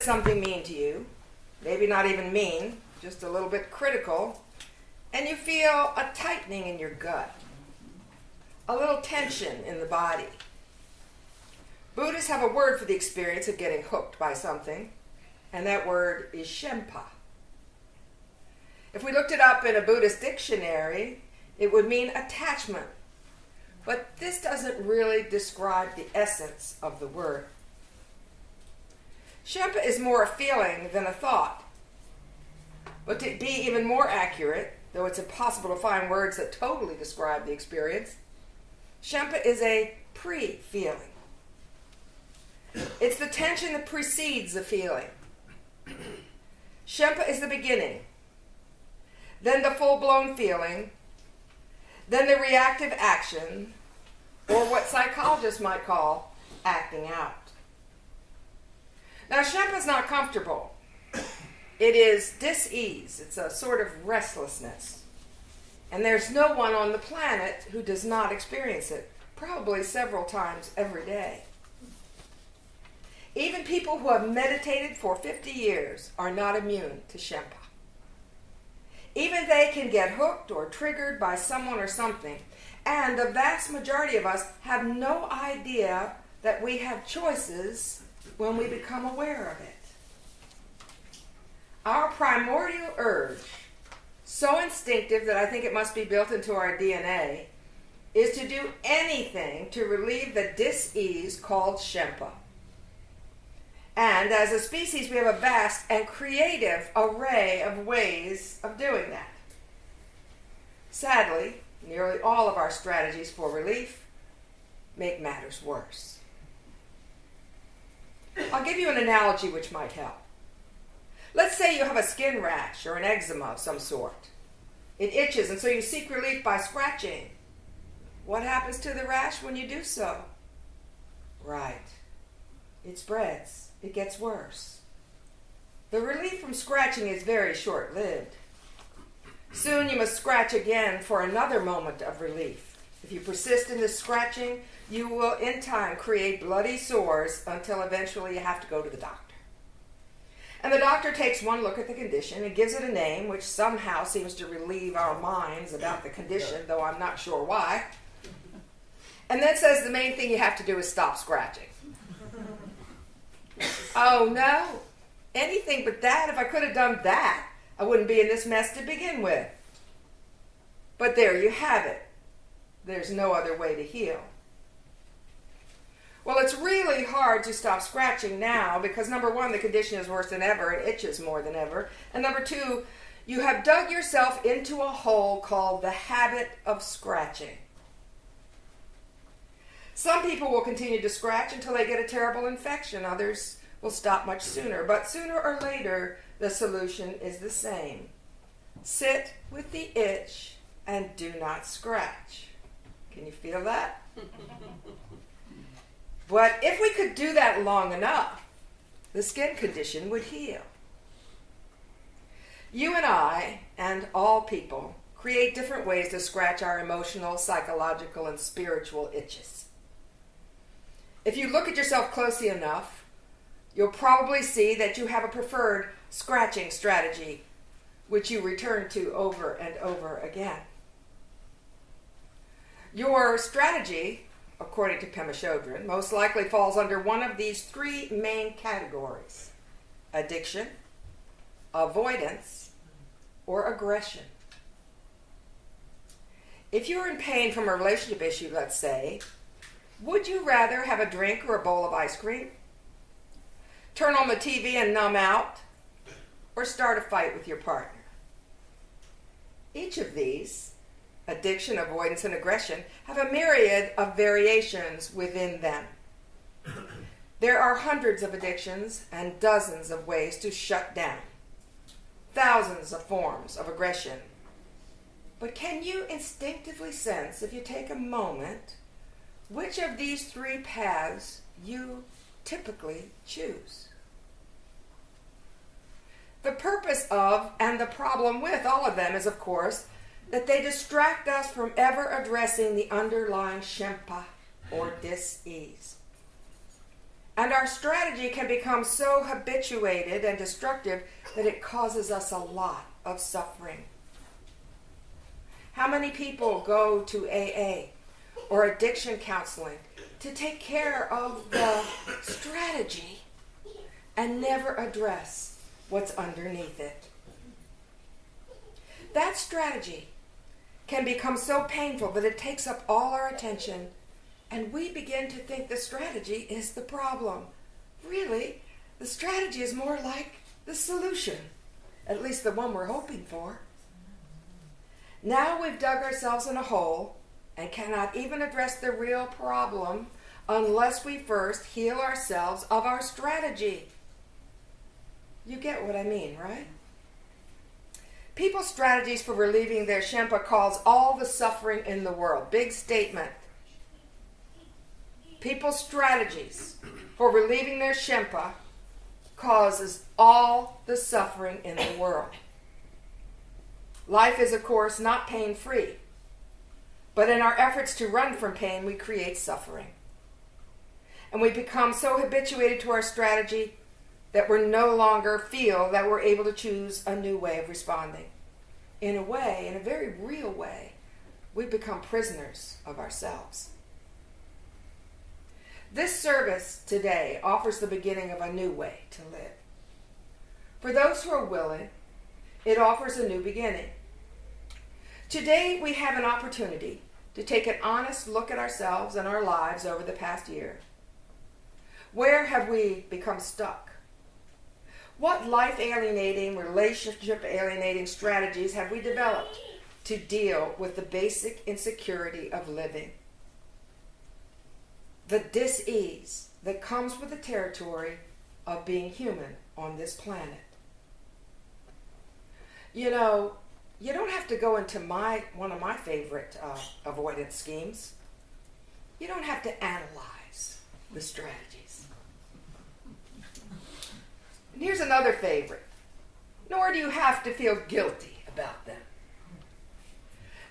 something mean to you, maybe not even mean, just a little bit critical, and you feel a tightening in your gut, a little tension in the body. Buddhists have a word for the experience of getting hooked by something, and that word is shempa. If we looked it up in a Buddhist dictionary, it would mean attachment. But this doesn't really describe the essence of the word. Shempa is more a feeling than a thought. But to be even more accurate, though it's impossible to find words that totally describe the experience, Shempa is a pre-feeling. It's the tension that precedes the feeling. Shempa is the beginning, then the full-blown feeling, then the reactive action, or what psychologists might call acting out. Now, Shempa is not comfortable. It is dis-ease. It's a sort of restlessness. And there's no one on the planet who does not experience it, probably several times every day. Even people who have meditated for 50 years are not immune to Shempa. Even they can get hooked or triggered by someone or something, and the vast majority of us have no idea that we have choices when we become aware of it. Our primordial urge, so instinctive that I think it must be built into our DNA, is to do anything to relieve the dis-ease called Shempa. And as a species, we have a vast and creative array of ways of doing that. Sadly, nearly all of our strategies for relief make matters worse. I'll give you an analogy which might help. Let's say you have a skin rash or an eczema of some sort. It itches, and so you seek relief by scratching. What happens to the rash when you do so? Right. It spreads. It gets worse. The relief from scratching is very short-lived. Soon you must scratch again for another moment of relief. If you persist in this scratching, you will in time create bloody sores until eventually you have to go to the doctor. And the doctor takes one look at the condition and gives it a name which somehow seems to relieve our minds about the condition, though I'm not sure why. And then says the main thing you have to do is stop scratching. Oh no, anything but that. If I could have done that, I wouldn't be in this mess to begin with. But there you have it. There's no other way to heal. Well, it's really hard to stop scratching now because, number one, the condition is worse than ever. It itches more than ever. And number two, you have dug yourself into a hole called the habit of scratching. Some people will continue to scratch until they get a terrible infection. Others will stop much sooner. But sooner or later, the solution is the same. Sit with the itch and do not scratch. Can you feel that? But if we could do that long enough, the skin condition would heal. You and I, and all people, create different ways to scratch our emotional, psychological, and spiritual itches. If you look at yourself closely enough, you'll probably see that you have a preferred scratching strategy, which you return to over and over again. Your strategy, according to Pema Chodron, most likely falls under one of these three main categories: addiction, avoidance, or aggression. If you're in pain from a relationship issue, let's say, would you rather have a drink or a bowl of ice cream? Turn on the TV and numb out? Or start a fight with your partner? Each of these, addiction, avoidance, and aggression, have a myriad of variations within them. There are hundreds of addictions and dozens of ways to shut down. Thousands of forms of aggression. But can you instinctively sense, if you take a moment, which of these three paths you typically choose? The purpose of and the problem with all of them is, of course, that they distract us from ever addressing the underlying shempa, or dis-ease. And our strategy can become so habituated and destructive that it causes us a lot of suffering. How many people go to AA or addiction counseling to take care of the strategy and never address what's underneath it? That strategy can become so painful that it takes up all our attention, and we begin to think the strategy is the problem. Really, the strategy is more like the solution, at least the one we're hoping for. Now we've dug ourselves in a hole and cannot even address the real problem unless we first heal ourselves of our strategy. You get what I mean, right? People's strategies for relieving their shempa cause all the suffering in the world. Big statement. People's strategies for relieving their shempa causes all the suffering in the world. Life is, of course, not pain-free, but in our efforts to run from pain, we create suffering. And we become so habituated to our strategy that we no longer feel that we're able to choose a new way of responding. In a way, in a very real way, we become prisoners of ourselves. This service today offers the beginning of a new way to live. For those who are willing, it offers a new beginning. Today we have an opportunity to take an honest look at ourselves and our lives over the past year. Where have we become stuck? What life-alienating, relationship-alienating strategies have we developed to deal with the basic insecurity of living? The dis-ease that comes with the territory of being human on this planet. You know, you don't have to go into one of my favorite avoidance schemes. You don't have to analyze the strategies. And here's another favorite. Nor do you have to feel guilty about them.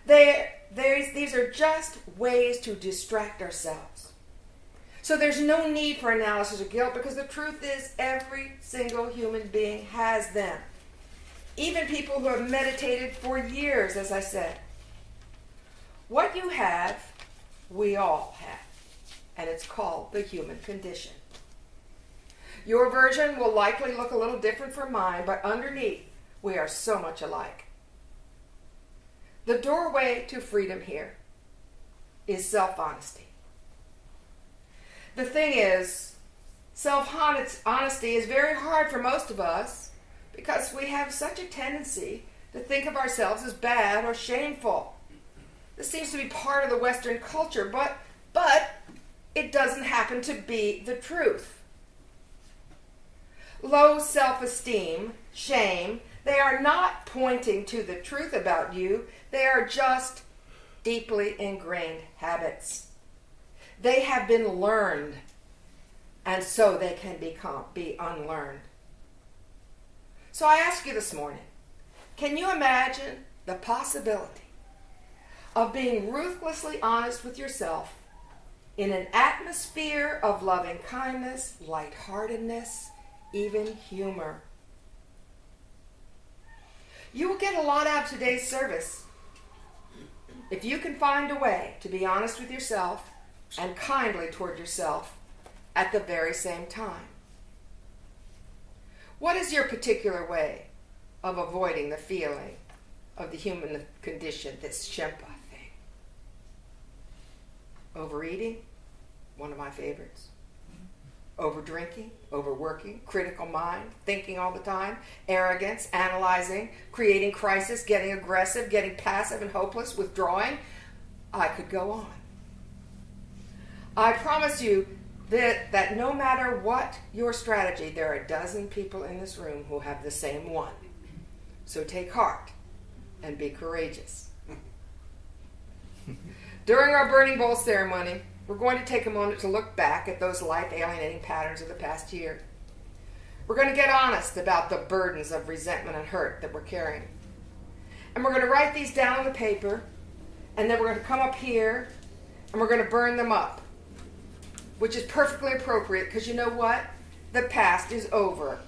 These are just ways to distract ourselves. So there's no need for analysis of guilt, because the truth is every single human being has them. Even people who have meditated for years, as I said. What you have, we all have. And it's called the human condition. Your version will likely look a little different from mine, but underneath, we are so much alike. The doorway to freedom here is self-honesty. The thing is, self-honesty is very hard for most of us because we have such a tendency to think of ourselves as bad or shameful. This seems to be part of the Western culture, but it doesn't happen to be the truth. Low self-esteem, shame, they are not pointing to the truth about you. They are just deeply ingrained habits. They have been learned, and so they can be unlearned. So I ask you this morning, can you imagine the possibility of being ruthlessly honest with yourself in an atmosphere of loving kindness, lightheartedness, even humor? You will get a lot out of today's service if you can find a way to be honest with yourself and kindly toward yourself at the very same time. What is your particular way of avoiding the feeling of the human condition, this shempa thing? Overeating, one of my favorites. Overdrinking, overworking, critical mind, thinking all the time, arrogance, analyzing, creating crisis, getting aggressive, getting passive and hopeless, withdrawing. I could go on. I promise you that no matter what your strategy, there are a dozen people in this room who have the same one. So take heart and be courageous. During our burning bowl ceremony, we're going to take a moment to look back at those life-alienating patterns of the past year. We're going to get honest about the burdens of resentment and hurt that we're carrying. And we're going to write these down on the paper, and then we're going to come up here, and we're going to burn them up. which is perfectly appropriate because you know what? The past is over.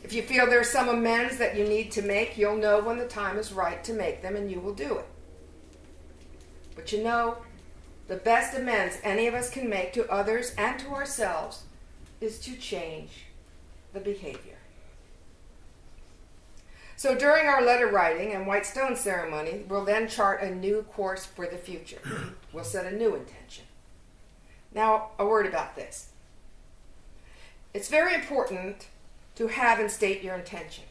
If you feel there's some amends that you need to make, you'll know when the time is right to make them, and you will do it. But you know, the best amends any of us can make to others and to ourselves is to change the behavior. So during our letter writing and white stone ceremony, we'll then chart a new course for the future. We'll set a new intention. Now, a word about this. It's very important to have and state your intention.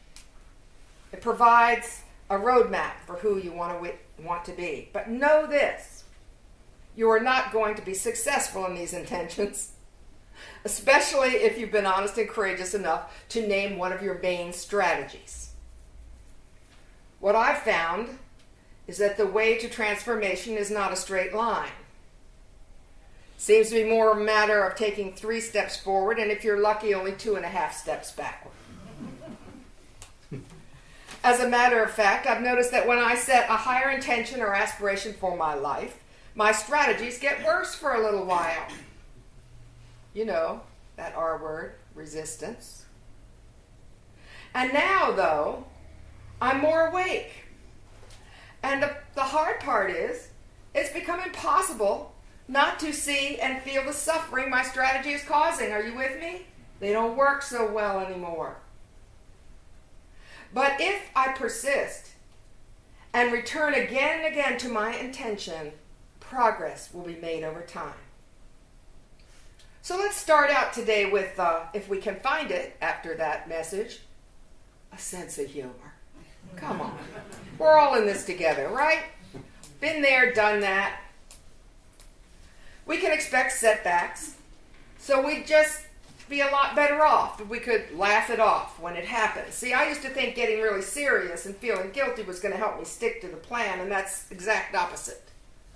It provides a roadmap for who you want to be. But know this, you are not going to be successful in these intentions, especially if you've been honest and courageous enough to name one of your main strategies. What I've found is that the way to transformation is not a straight line. Seems to be more a matter of taking 3 steps forward, and if you're lucky, only 2.5 steps backward. As a matter of fact, I've noticed that when I set a higher intention or aspiration for my life, my strategies get worse for a little while. You know, that R word, resistance. And now, though, I'm more awake. And the hard part is, it's become impossible not to see and feel the suffering my strategy is causing. Are you with me? They don't work so well anymore. But if I persist and return again and again to my intention, progress will be made over time. So let's start out today with, if we can find it after that message, a sense of humor. Come on. We're all in this together, right? Been there, done that. We can expect setbacks, so we'd just be a lot better off if we could laugh it off when it happens. See, I used to think getting really serious and feeling guilty was going to help me stick to the plan, and that's the exact opposite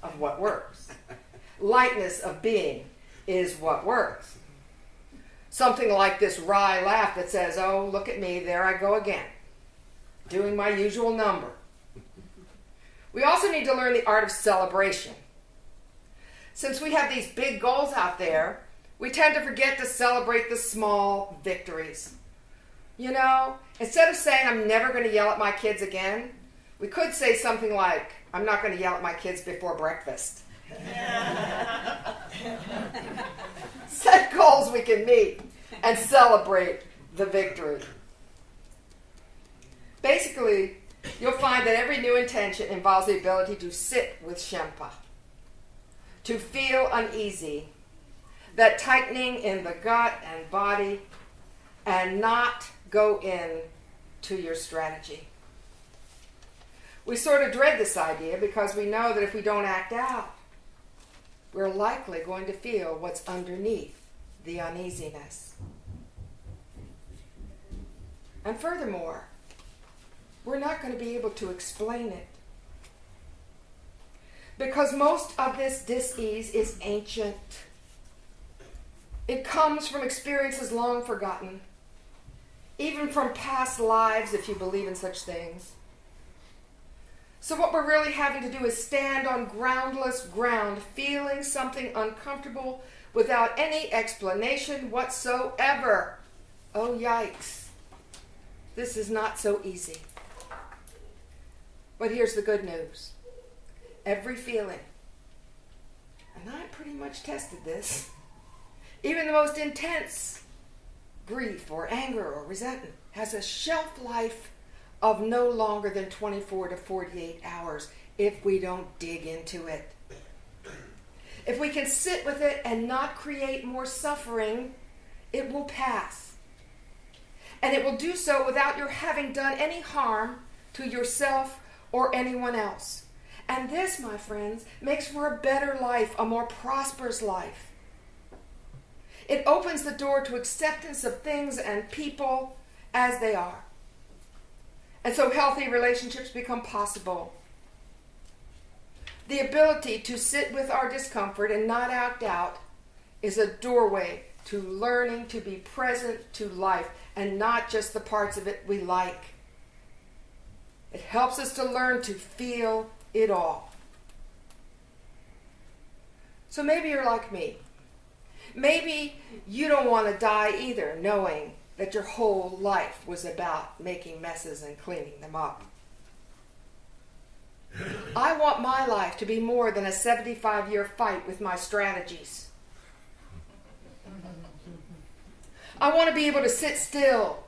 of what works. Lightness of being is what works. Something like this wry laugh that says, oh, look at me, there I go again, doing my usual number. We also need to learn the art of celebration. Since we have these big goals out there, we tend to forget to celebrate the small victories. You know, instead of saying, I'm never going to yell at my kids again, we could say something like, I'm not going to yell at my kids before breakfast. Set goals we can meet and celebrate the victory. Basically, you'll find that every new intention involves the ability to sit with Shempa, to feel uneasy, that tightening in the gut and body, and not go in to your strategy. We sort of dread this idea because we know that if we don't act out, we're likely going to feel what's underneath the uneasiness. And furthermore, we're not going to be able to explain it. Because most of this dis-ease is ancient. It comes from experiences long forgotten, even from past lives, if you believe in such things. So what we're really having to do is stand on groundless ground, feeling something uncomfortable without any explanation whatsoever. Oh, yikes. This is not so easy. But here's the good news. Every feeling, and I pretty much tested this, even the most intense grief or anger or resentment has a shelf life of no longer than 24 to 48 hours if we don't dig into it. If we can sit with it and not create more suffering, it will pass. And it will do so without your having done any harm to yourself or anyone else. And this, my friends, makes for a better life, a more prosperous life. It opens the door to acceptance of things and people as they are. And so healthy relationships become possible. The ability to sit with our discomfort and not act out is a doorway to learning to be present to life and not just the parts of it we like. It helps us to learn to feel it all. So maybe you're like me. Maybe you don't want to die either, knowing that your whole life was about making messes and cleaning them up. I want my life to be more than a 75-year fight with my strategies. I want to be able to sit still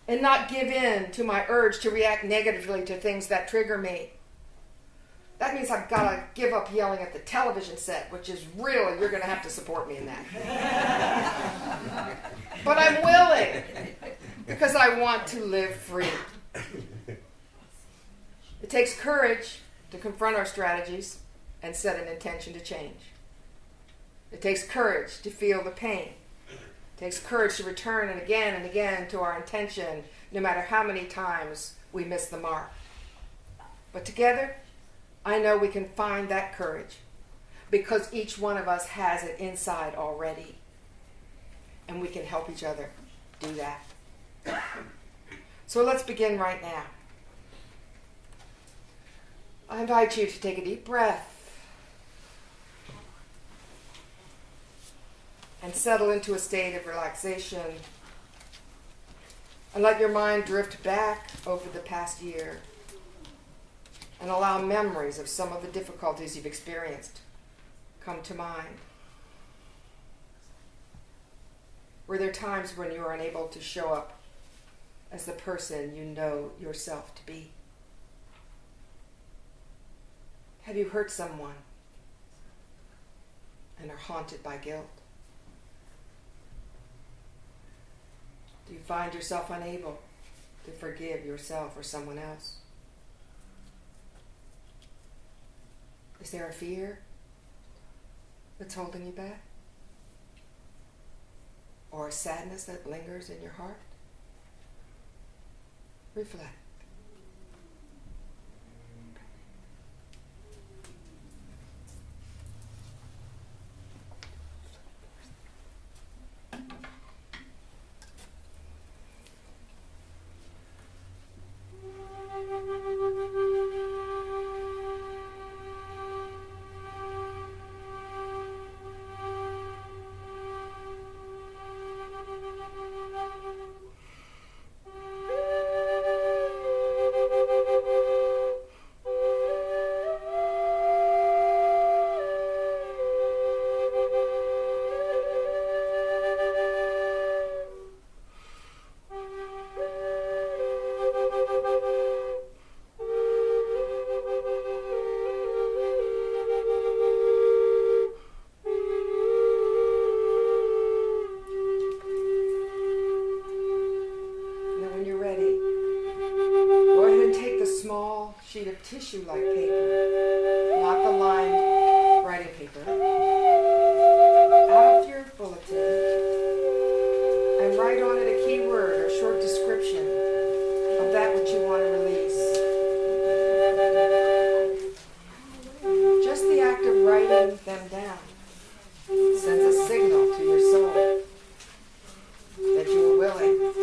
and not give in to my urge to react negatively to things that trigger me. That means I've got to give up yelling at the television set, which is really, you're going to have to support me in that. But I'm willing, because I want to live free. It takes courage to confront our strategies and set an intention to change. It takes courage to feel the pain. It takes courage to return and again to our intention, no matter how many times we miss the mark. But together, I know we can find that courage because each one of us has it inside already. And we can help each other do that. So let's begin right now. I invite you to take a deep breath and settle into a state of relaxation and let your mind drift back over the past year and allow memories of some of the difficulties you've experienced come to mind. Were there times when you were unable to show up as the person you know yourself to be? Have you hurt someone and are haunted by guilt? Do you find yourself unable to forgive yourself or someone else? Is there a fear that's holding you back? Or a sadness that lingers in your heart? Reflect. Sheet of tissue-like paper, not the lined writing paper, out of your bulletin and write on it a keyword or short description of that which you want to release. Just the act of writing them down sends a signal to your soul that you are willing